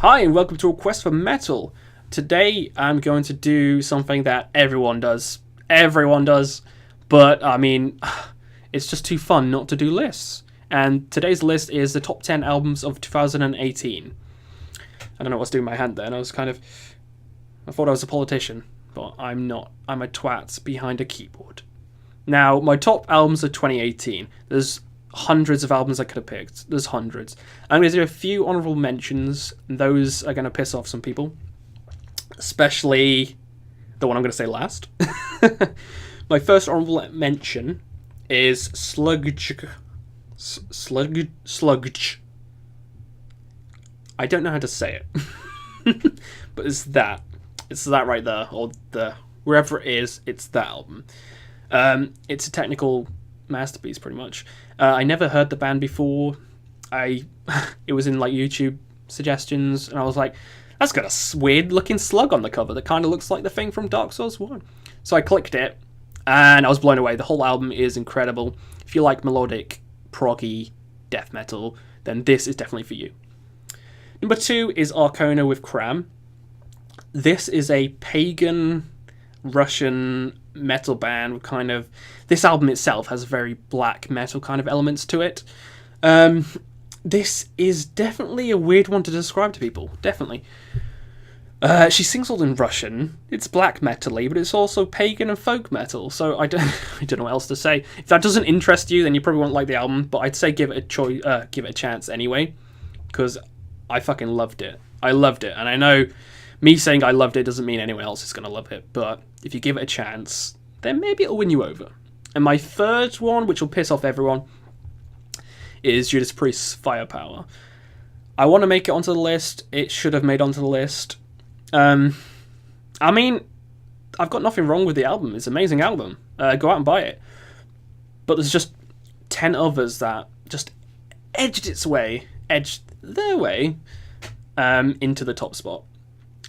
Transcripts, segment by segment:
Hi and welcome to A Quest for Metal. Today I'm going to do something that everyone does. But I mean, it's just too fun not to do lists. And today's list is the top 10 albums of 2018. I don't know what's doing in my hand there, and I thought I was a politician, but I'm not. I'm a twat behind a keyboard. Now, my top albums of 2018. There's hundreds of albums I could have picked. There's hundreds. I'm going to do a few honourable mentions. Those are going to piss off some people. Especially the one I'm going to say last. My first honourable mention is Sludge. I don't know how to say it. But it's that. It's that right there. Or wherever it is, it's that album. It's a technical masterpiece, pretty much. I never heard the band before. It was in like YouTube suggestions, and I was like, that's got a weird looking slug on the cover that kind of looks like the thing from Dark Souls 1. So I clicked it, and I was blown away. The whole album is incredible. If you like melodic, proggy death metal, then this is definitely for you. Number 2 is Arcona with Cram. This is a pagan Russian metal band with kind of... This album itself has very black metal kind of elements to it. This is definitely a weird one to describe to people. Definitely. She sings all in Russian. It's black metal-y, but it's also pagan and folk metal. So I don't know what else to say. If that doesn't interest you, then you probably won't like the album. But I'd say give it a chance anyway, because I fucking loved it. I loved it, and I know me saying I loved it doesn't mean anyone else is gonna love it. But if you give it a chance, then maybe it'll win you over. And my third one, which will piss off everyone, is Judas Priest's Firepower. I want to make it onto the list. It should have made onto the list. I mean, I've got nothing wrong with the album. It's an amazing album. Go out and buy it. But there's just 10 others that just edged their way into the top spot.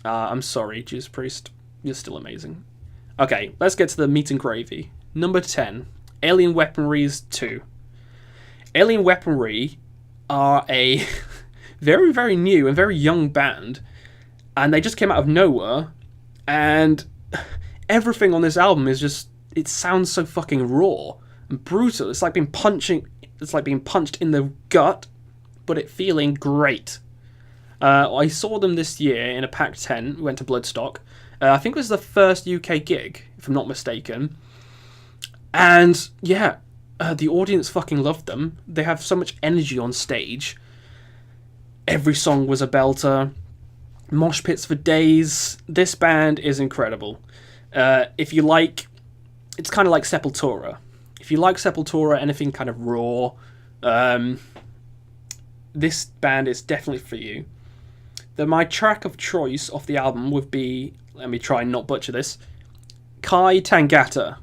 I'm sorry, Judas Priest. You're still amazing. Okay, let's get to the meat and gravy. Number 10, Alien Weaponry's 2. Alien Weaponry are a very, very new and very young band, and they just came out of nowhere, and everything on this album is just, it sounds so fucking raw and brutal. It's like being punched in the gut, but it feeling great. I saw them this year in a Pack 10, went to Bloodstock. I think it was the first UK gig, if I'm not mistaken. And yeah, the audience fucking loved them. They have so much energy on stage. Every song was a belter. Mosh pits for days. This band is incredible. If you like, it's kind of like Sepultura. If you like Sepultura, anything kind of raw, this band is definitely for you. My track of choice off the album would be, let me try and not butcher this, Kai Tangata.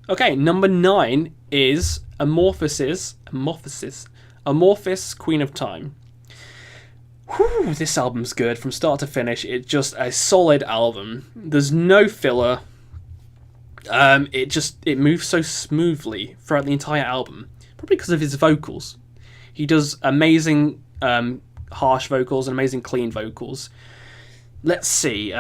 Okay, number 9 is Amorphis, Queen of Time. Whew, this album's good from start to finish. It's just a solid album. There's no filler. It moves so smoothly throughout the entire album. Probably because of his vocals. He does amazing harsh vocals and amazing clean vocals. Let's see.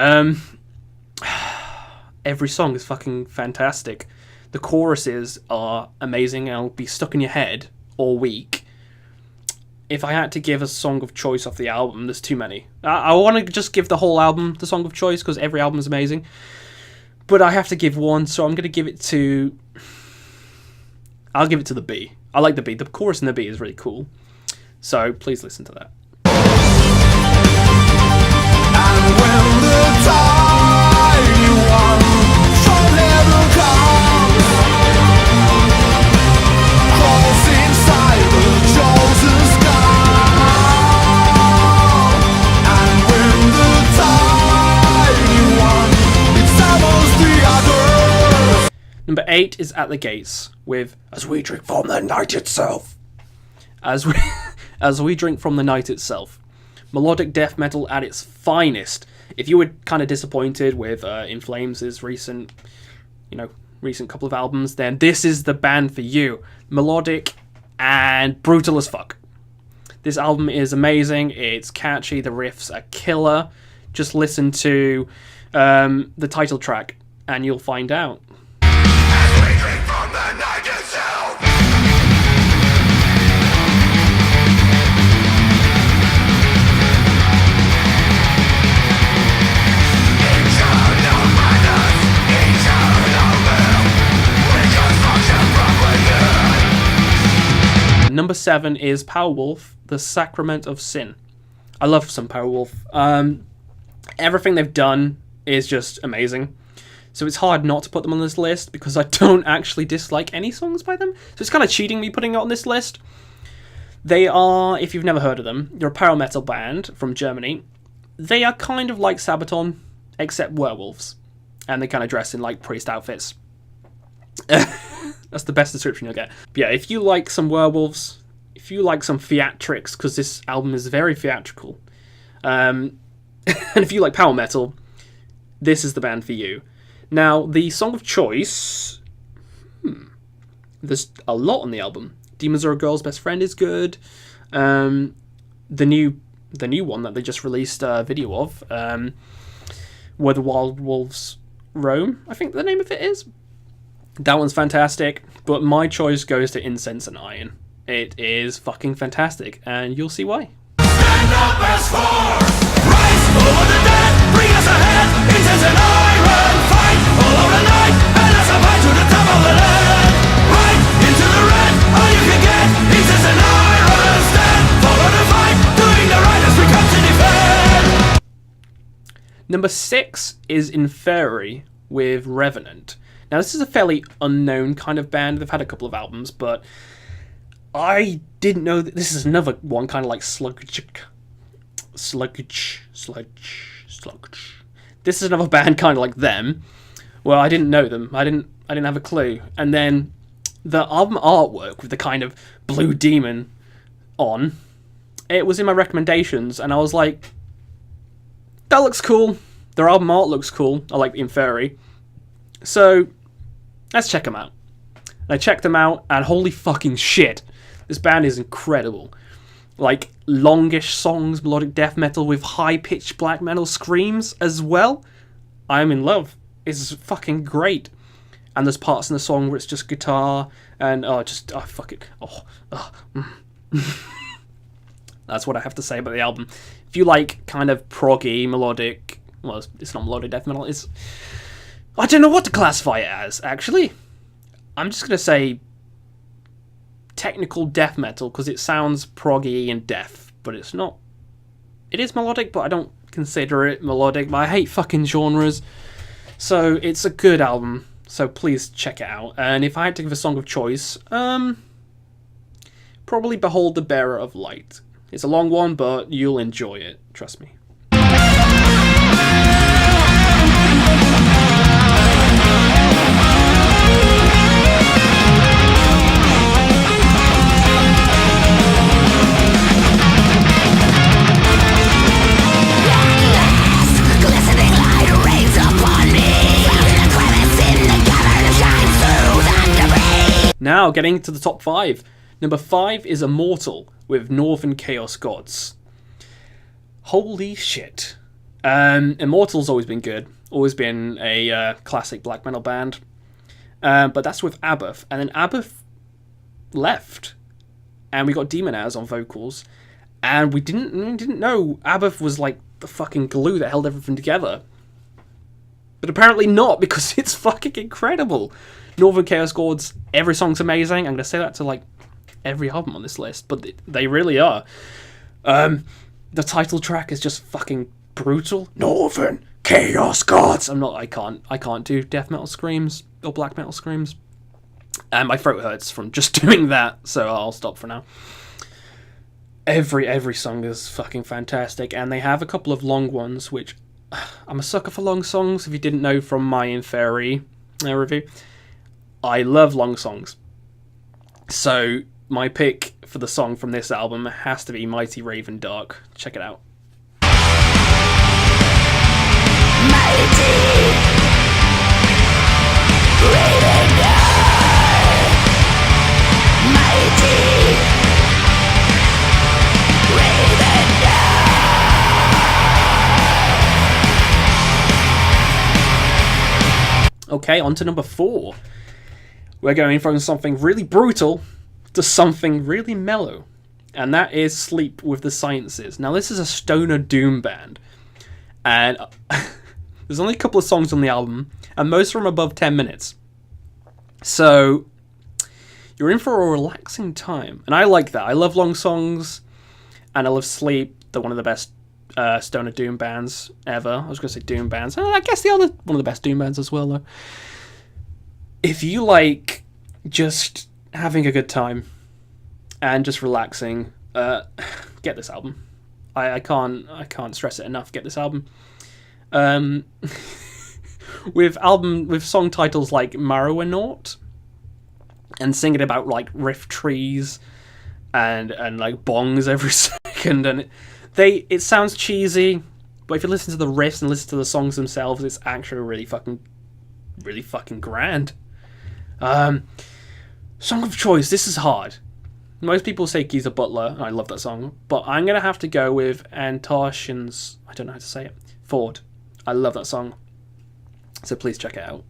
Every song is fucking fantastic. The choruses are amazing and will be stuck in your head all week. If I had to give a song of choice off the album, there's too many. I want to just give the whole album the song of choice because every album is amazing. But I have to give one, so I'm going to give it to... I'll give it to the B. I like the B. The chorus in the B is really cool. So please listen to that. And when the time you want from heaven comes, inside the chosen sky. And when the time you want, it's almost Number 8 is At the Gates with As We Drink from the Night Itself. As we drink from the night itself. Melodic death metal at its finest. If you were kind of disappointed with In Flames' recent couple of albums, then this is the band for you. Melodic and brutal as fuck. This album is amazing. It's catchy. The riffs are killer. Just listen to the title track and you'll find out. As we drink from the night itself. Eternal madness, eternal will. We just function from within. Number 7 is Powerwolf, The Sacrament of Sin. I love some Powerwolf. Everything they've done is just amazing. So it's hard not to put them on this list because I don't actually dislike any songs by them. So it's kind of cheating me putting it on this list. They are, if you've never heard of them, they're a power metal band from Germany. They are kind of like Sabaton, except werewolves. And they kind of dress in like priest outfits. That's the best description you'll get. But yeah, if you like some werewolves, if you like some theatrics, because this album is very theatrical, and if you like power metal, this is the band for you. Now, the song of choice, there's a lot on the album. Demons Are a Girl's Best Friend is good. The new one that they just released a video of, Where the Wild Wolves Roam, I think the name of it is. That one's fantastic, but my choice goes to Incense and Iron. It is fucking fantastic, and you'll see why. Stand up as far, rise over the dead, bring us ahead, incense and iron, fight all over the night, and let's fight to the top of the land, right into the red, all you can get, incense and iron, stand, follow the fight, doing the right as we come to defend. Number 6 is Inferi with Revenant. Now, this is a fairly unknown kind of band. They've had a couple of albums, but I didn't know that this is another one kind of like sludge. This is another band kind of like them. Well, I didn't know them. I didn't have a clue. And then the album artwork with the kind of blue demon on, it was in my recommendations, and I was like, that looks cool. Their album art looks cool. I like the Inferi. So let's check them out. And I checked them out, and holy fucking shit, this band is incredible. Like, longish songs, melodic death metal with high-pitched black metal screams as well. I'm in love. It's fucking great. And there's parts in the song where it's just guitar, and fuck it. That's what I have to say about the album. If you like kind of proggy, melodic, well, it's not melodic death metal, it's... I don't know what to classify it as, actually. I'm just going to say technical death metal, because it sounds proggy and death, but it's not. It is melodic, but I don't consider it melodic. I hate fucking genres. So it's a good album, so please check it out. And if I had to give a song of choice, probably Behold the Bearer of Light. It's a long one, but you'll enjoy it, trust me. Now, getting to the top 5. Number 5 is Immortal with Northern Chaos Gods. Holy shit. Immortal's always been good. Always been a classic black metal band. But that's with Amorphis. And then Amorphis left. And we got Demonaz on vocals. And we didn't know Amorphis was like the fucking glue that held everything together. But apparently not, because it's fucking incredible. Northern Chaos Gods, every song's amazing. I'm going to say that to like every album on this list, but they really are. The title track is just fucking brutal. Northern Chaos Gods. I can't do death metal screams or black metal screams. And my throat hurts from just doing that, so I'll stop for now. Every song is fucking fantastic, and they have a couple of long ones, which I'm a sucker for long songs, if you didn't know from my Inferi review. I love long songs. So my pick for the song from this album has to be Mighty Raven Dark. Check it out. Okay, on to number 4. We're going from something really brutal to something really mellow. And that is Sleep with the Sciences. Now, this is a stoner doom band. And there's only a couple of songs on the album, and most of them above 10 minutes. So, you're in for a relaxing time. And I like that. I love long songs, and I love Sleep. They're one of the best stoner doom bands ever. I was going to say doom bands. I guess the other one of the best doom bands as well, though. If you like just having a good time and just relaxing, get this album. I can't stress it enough. Get this album. With song titles like Marrow-a-Naut and singing about like riff trees and like bongs every second, and it sounds cheesy, but if you listen to the riffs and listen to the songs themselves, it's actually really fucking grand. Song of choice. This is hard. Most people say Geezer Butler, and I love that song, but I'm gonna have to go with Antarshan's, I don't know how to say it, Ford. I love that song, so please check it out.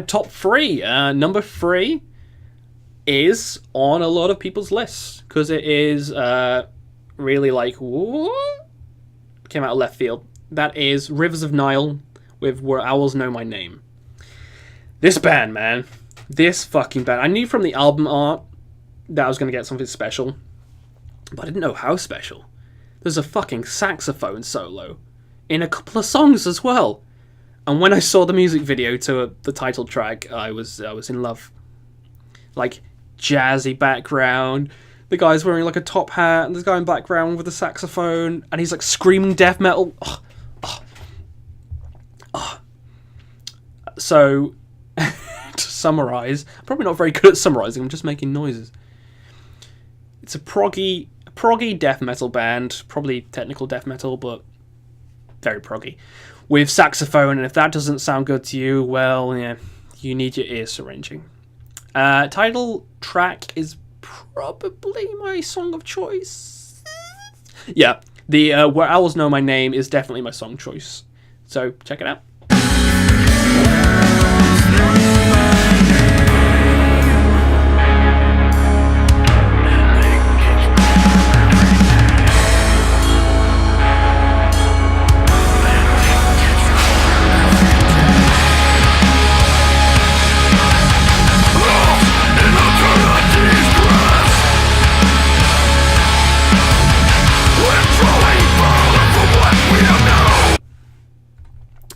Top 3. Number 3 is on a lot of people's lists because it is really like, what? Came out of left field. That is Rivers of Nile with Where Owls Know My Name. This band, man. This fucking band. I knew from the album art that I was going to get something special, but I didn't know how special. There's a fucking saxophone solo in a couple of songs as well. And when I saw the music video to the title track, I was in love. Like, jazzy background. The guy's wearing like a top hat, and there's a guy in background with a saxophone, and he's like screaming death metal. So, to summarize, I'm probably not very good at summarizing. I'm just making noises. It's a proggy death metal band, probably technical death metal, but very proggy, with saxophone, and if that doesn't sound good to you, well, yeah, you need your ear syringing. Title track is probably my song of choice. Yeah, the Where Owls Know My Name is definitely my song choice, so check it out.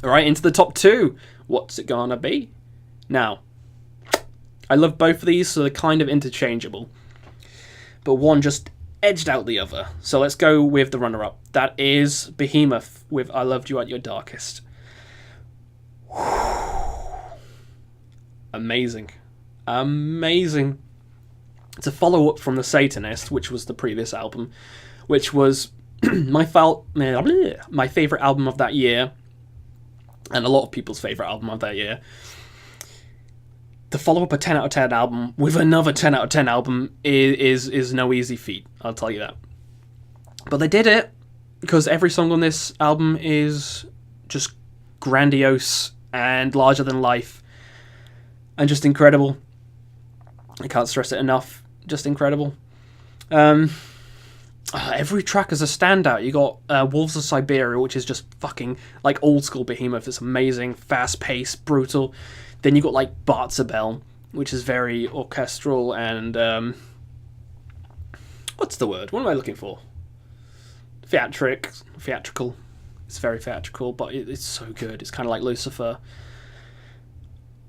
Alright, into the top 2. What's it gonna be? Now, I love both of these, so they're kind of interchangeable. But one just edged out the other. So let's go with the runner-up. That is Behemoth with I Loved You at Your Darkest. Amazing. Amazing. It's a follow-up from The Satanist, which was the previous album, which was my favourite album of that year, and a lot of people's favourite album of that year. To follow up a 10 out of 10 album with another 10 out of 10 album is no easy feat, I'll tell you that. But they did it, because every song on this album is just grandiose and larger than life, and just incredible. I can't stress it enough. Just incredible. Every track is a standout. You got Wolves of Siberia, which is just fucking like old school Behemoth. It's amazing, fast paced, brutal. Then you got like Bartzabel, which is very orchestral and what's the word? What am I looking for? theatrical. It's very theatrical, but it's so good. It's kind of like Lucifer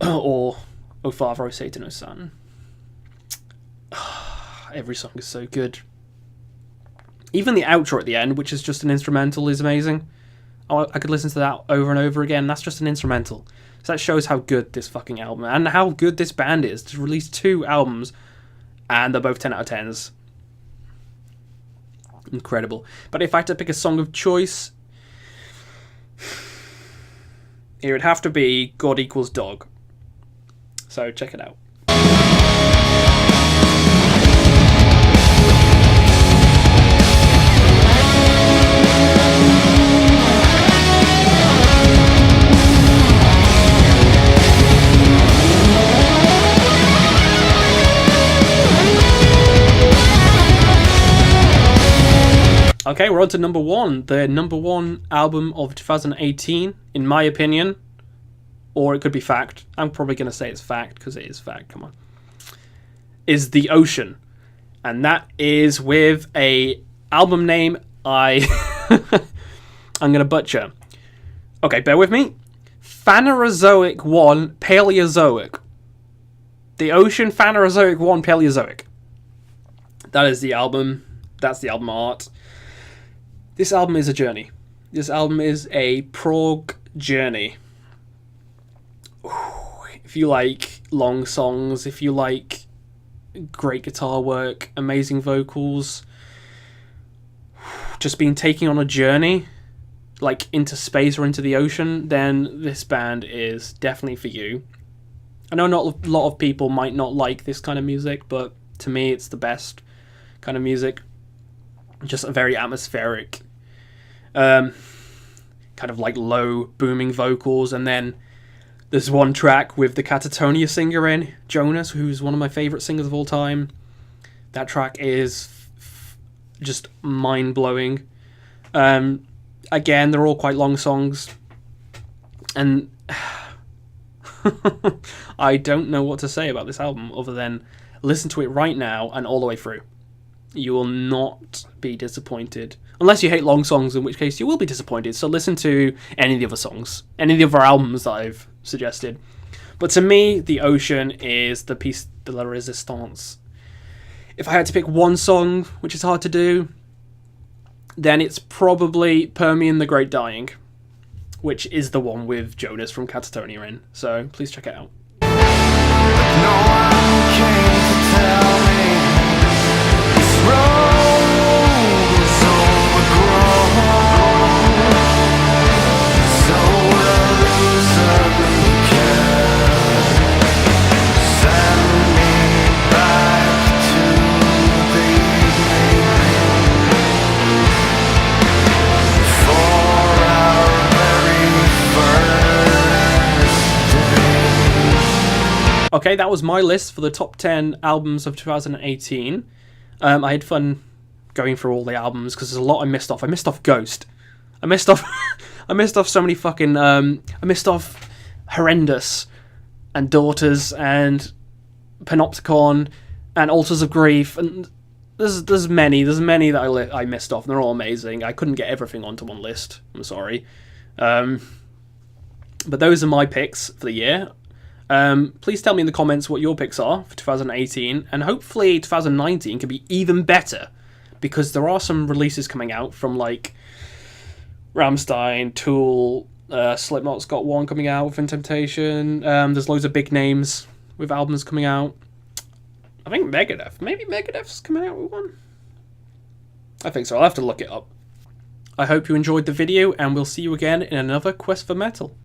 or O Father, O Satan, O Son. Every song is so good. Even the outro at the end, which is just an instrumental, is amazing. I could listen to that over and over again. That's just an instrumental. So that shows how good this fucking album and how good this band is to release 2 albums, and they're both 10 out of 10s. Incredible. But if I had to pick a song of choice, it would have to be God Equals Dog. So check it out. Okay, we're on to number 1. The number 1 album of 2018, in my opinion. Or it could be fact. I'm probably going to say it's fact, because it is fact, come on. Is The Ocean. And that is with a album name I'm going to butcher. Okay, bear with me. Phanerozoic 1 Paleozoic. The Ocean Phanerozoic 1 Paleozoic. That is the album. That's the album art. This album is a journey. This album is a prog journey. If you like long songs, if you like great guitar work, amazing vocals, just being taken on a journey, like into space or into the ocean, then this band is definitely for you. I know not a lot of people might not like this kind of music, but to me it's the best kind of music. Just a very atmospheric, kind of like low booming vocals, and then there's one track with the Catatonia singer in, Jonas, who's one of my favourite singers of all time. That track is just mind-blowing. Again, they're all quite long songs, and I don't know what to say about this album other than listen to it right now and all the way through. You will not be disappointed. Unless you hate long songs, in which case you will be disappointed. So listen to any of the other songs, any of the other albums that I've suggested. But to me, The Ocean is the piece de la resistance. If I had to pick one song, which is hard to do, then it's probably Permian the Great Dying, which is the one with Jonas from Catatonia in. So please check it out. No one came to tell me this road is overgrown, so elusively care. Send me back to the evening for our very first day. Okay, that was my list for the top 10 albums of 2018. I had fun going through all the albums because there's a lot I missed off. I missed off Ghost. I missed off so many fucking. I missed off Horrendous and Daughters and Panopticon and Altars of Grief, and there's many that I missed off, and they're all amazing. I couldn't get everything onto one list. I'm sorry, but those are my picks for the year. Please tell me in the comments what your picks are for 2018, and hopefully 2019 can be even better, because there are some releases coming out from like Rammstein, Tool, Slipknot's got one coming out with Temptation. There's loads of big names with albums coming out. I think maybe Megadeth's coming out with one. I think so. I'll have to look it up. I hope you enjoyed the video, and we'll see you again in another Quest for Metal.